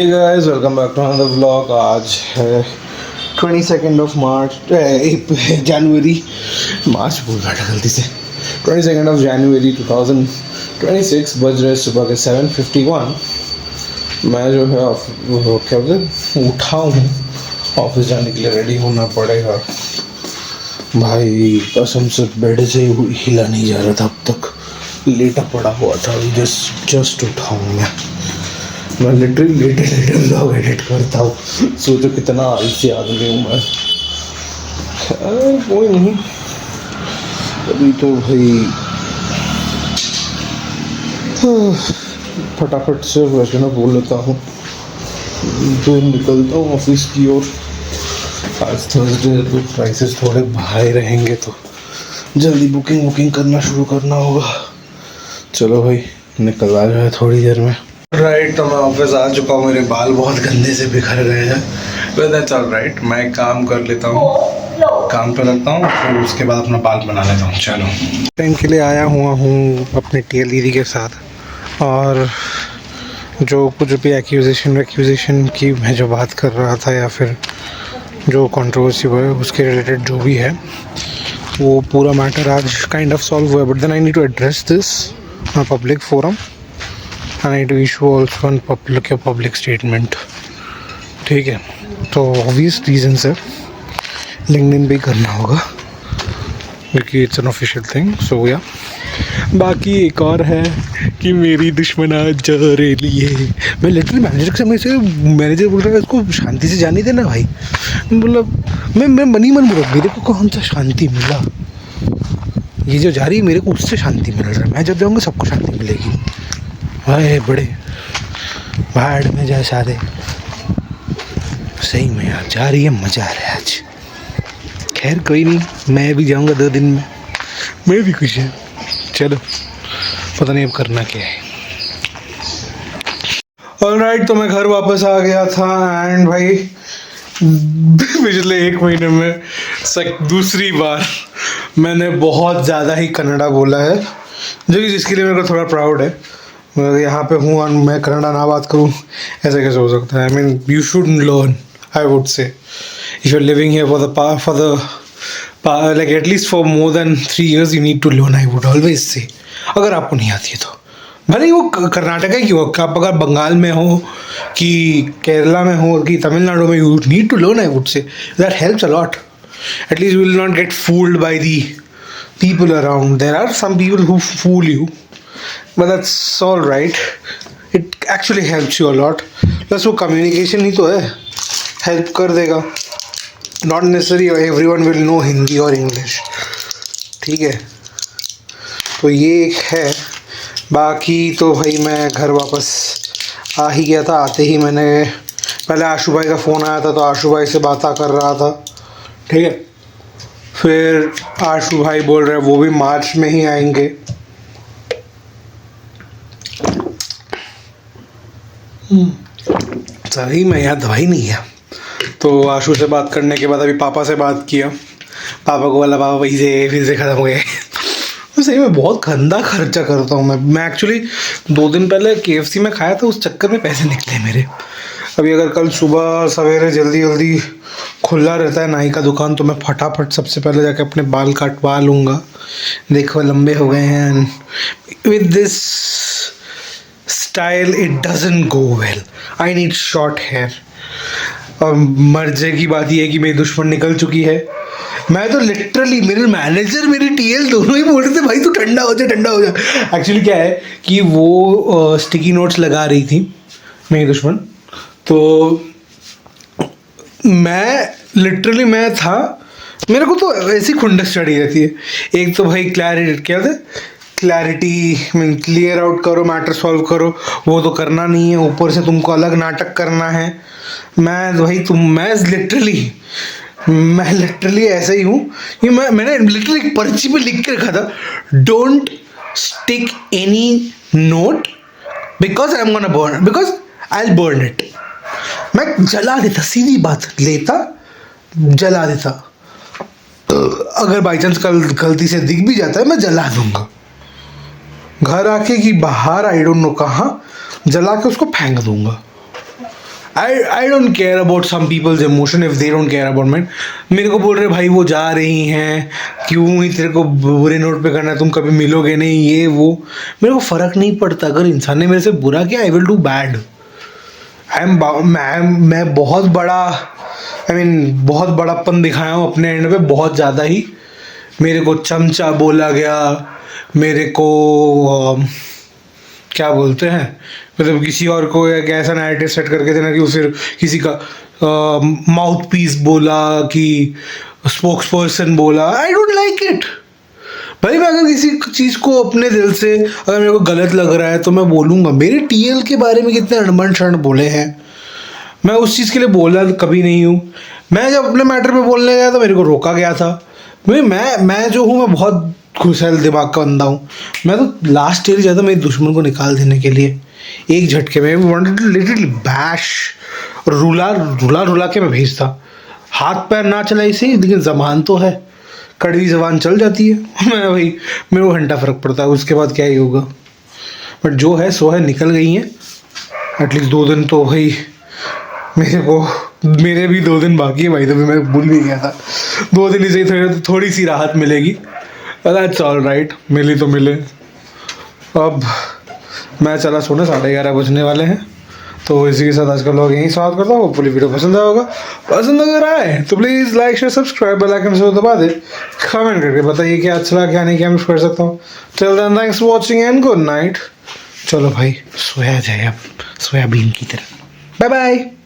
Hey guys, welcome back to another vlog. आज है 22nd of March, जनवरी, मार्च बोल रहा था गलती से। 22nd of January 2026 बज रहे सुबह के 7:51। मैं जो है क्या बोलते उठा हूँ, ऑफिस जाने के लिए रेडी होना पड़ेगा। भाई कसम से बेड से हिला नहीं जा रहा था, अब तक लेटा पड़ा हुआ था। जस्ट उठा हूँ मैं लिटरली लेटे व्लॉग एडिट करता हूँ। सोचो कितना आलसी आदमी हूँ मैं। कोई नहीं, अभी तो भाई फटाफट से वैसे ना बोल लेता हूँ, तो निकलता हूँ ऑफिस की ओर। आज थर्सडे तो प्राइसेस थोड़े हाई रहेंगे, तो जल्दी बुकिंग करना शुरू करना होगा। चलो भाई निकल आ जाए थोड़ी देर में। राइट, तो मैं ऑफिस आ चुका हूँ। मेरे बाल बहुत गंदे से बिखर गए हैं, बट दैट्स ऑल राइट। मैं एक काम कर लेता हूँ, काम पे लगता हूँ, फिर उसके बाद अपना बाल बना लेता हूँ। चलो, टाइम के लिए आया हुआ हूँ अपने टीएल दीदी के साथ, और जो कुछ भी एक्यूजेशन की मैं जो बात कर रहा था, या फिर जो कंट्रोवर्सी हुआ है उसके रिलेटेड जो भी है, वो पूरा मैटर आज काइंड ऑफ सॉल्व हुआ है। But then I need to address this on public forum, and I need to issue also one public statement। ठीक है, तो obvious reasons है, लिंक्डइन भी करना होगा क्योंकि इट्स एन ऑफिशियल थिंग। सो या बाकी एक और है कि मेरी दुश्मन आज जा रही है। मैं लिटरली मैनेजर के सामने से, मैनेजर बोल रहा है इसको शांति से जाने देना भाई। बोला मैं मन ही मन बोला, मेरे को कौन सा शांति मिला, ये जो जा रही है मेरे को उससे शांति मिल रहा है। मैं जब जाऊँगा सबको शांति मिलेगी। भाई बड़े भाड़ में जा सारे, सही में यार जा रही है, मज़ा आ रहा है आज। खैर कोई नहीं, मैं भी जाऊंगा 2 दिन में, मैं भी खुश है। चलो, पता नहीं अब करना क्या है। ऑलराइट, तो मैं घर वापस आ गया था, एंड भाई पिछले 1 महीने में दूसरी बार मैंने बहुत ज़्यादा ही कन्नड़ा बोला है, जो कि जिसके लिए मेरे को थोड़ा प्राउड है। यहाँ पे हूँ और मैं कन्नड़ा ना बात करूँ, ऐसे कैसे हो सकता है? I mean you should learn, I would say. If you are living here for the like at least for more than 3 years you need to learn, I would always say. अगर आपको नहीं आती है तो भले ही वो कर्नाटका ही क्यों, आप अगर बंगाल में हो कि केरला में हो कि तमिलनाडु में, you need to learn, I would say. That helps a lot. At least you will not get fooled by the people around. There are some people who fool you, but that's all right. It actually helps you a lot. Plus वो communication ही तो है, help कर देगा। Not necessarily everyone will know Hindi और English, ठीक है? तो ये एक है। बाकी तो भाई मैं घर वापस आ ही गया था। आते ही मैंने पहले आशु भाई का फ़ोन आया था, तो आशु भाई से बातें कर रहा था, ठीक है? फिर आशु भाई बोल रहे हैं वो भी मार्च में ही आएंगे। सही में यार दवाई नहीं है। तो आशु से बात करने के बाद अभी पापा से बात किया। पापा को बोला पापा पैसे फिर से ख़त्म हो गए। सही में बहुत गंदा खर्चा करता हूँ मैं एक्चुअली 2 दिन पहले KFC में खाया था, उस चक्कर में पैसे निकले मेरे। अभी अगर कल सुबह सवेरे जल्दी खुला रहता है नाई का दुकान, तो मैं फटाफट सबसे पहले जाके अपने बाल कटवा लूँगा। देखो लंबे हो गए हैं, and with this style it doesn't go well. I need short hair. और मर्जे की बात यह है कि मेरी दुश्मन निकल चुकी है। मैं तो लिटरली, मेरे मैनेजर मेरी TL दोनों ही बोल रहे थे भाई तू ठंडा हो जा। एक्चुअली क्या है कि वो स्टिकी नोट्स लगा रही थी मेरी दुश्मन, तो मैं लिटरली मैं था, मेरे को तो ऐसी खुंडस चढ़ी रहती है। एक तो भाई क्लैरिटी मीन क्लियर आउट करो, मैटर सॉल्व करो, वो तो करना नहीं है, ऊपर से तुमको अलग नाटक करना है। मैं लिटरली ऐसा ही हूँ कि मैंने लिटरली एक पर्ची पे लिख के रखा था, don't stick any note because I am gonna burn, because I will burn it. मैं जला देता, सीधी बात, लेता जला देता। अगर बाई चांस कल गलती से दिख भी जाता है, मैं जला दूंगा। घर आके कि बाहर आई डोंट नो कहाँ जला के उसको फेंक दूंगा। I don't care about some people's emotion if they don't care about mine. मेरे को बोल रहे भाई वो जा रही हैं, क्यों ही तेरे को बुरे नोट पे करना है, तुम कभी मिलोगे नहीं, ये वो। मेरे को फ़र्क नहीं पड़ता, अगर इंसान ने मेरे से बुरा किया आई विल डू बैड। मैं बहुत बड़ा बहुत बड़ापन दिखाया हूँ अपने एंड पे, बहुत ज़्यादा ही। मेरे को चमचा बोला गया, मेरे को क्या बोलते हैं, मतलब किसी और को एक ऐसा नैरेटिव सेट करके देना कि फिर किसी का माउथ पीस बोला कि स्पोक्स पर्सन बोला। आई डोंट लाइक इट भाई। मैं अगर किसी चीज़ को अपने दिल से अगर मेरे को गलत लग रहा है तो मैं बोलूँगा। मेरे टीएल के बारे में कितने अणबन शरण बोले हैं, मैं उस चीज़ के लिए बोला कभी नहीं हूँ। मैं जब अपने मैटर पे बोलने गया तो मेरे को रोका गया था। मैं जो हूँ, मैं बहुत खुशहाल दिमाग का बंदा हूँ। मैं तो लास्ट ईयर जाता मेरे दुश्मन को निकाल देने के लिए एक झटके में। वांटेड टू लिटरली बैश, रुला के मैं भेजता। हाथ पैर ना चलाई सही, लेकिन ज़बान तो है, कड़वी ज़बान चल जाती है। मैं भाई मेरे को घंटा फ़र्क पड़ता है, उसके बाद क्या ही होगा। बट जो है सो है, निकल गई हैं एटलीस्ट 2 दिन तो भाई। मेरे भी 2 दिन बाकी है भाई, तो मैं भूल भी गया था। 2 दिन ही सही, थोड़ी सी राहत मिलेगी। दैट्स ऑल राइट, मिली तो मिले। अब मैं चला सोने, 11:30 बजने वाले हैं। तो इसी के साथ आज का व्लॉग यहीं समाप्त करता हूँ। होपफुली वीडियो पसंद आया होगा। पसंद अगर आए तो please like share subscribe, bell icon से दबा दे। कमेंट करके बताइए क्या अच्छा लगा, क्या नहीं, क्या मैं कर सकता हूँ। Till then thanks for watching and good night. चलो भाई सोया जाए अब सोयाबीन की तरह। Bye bye.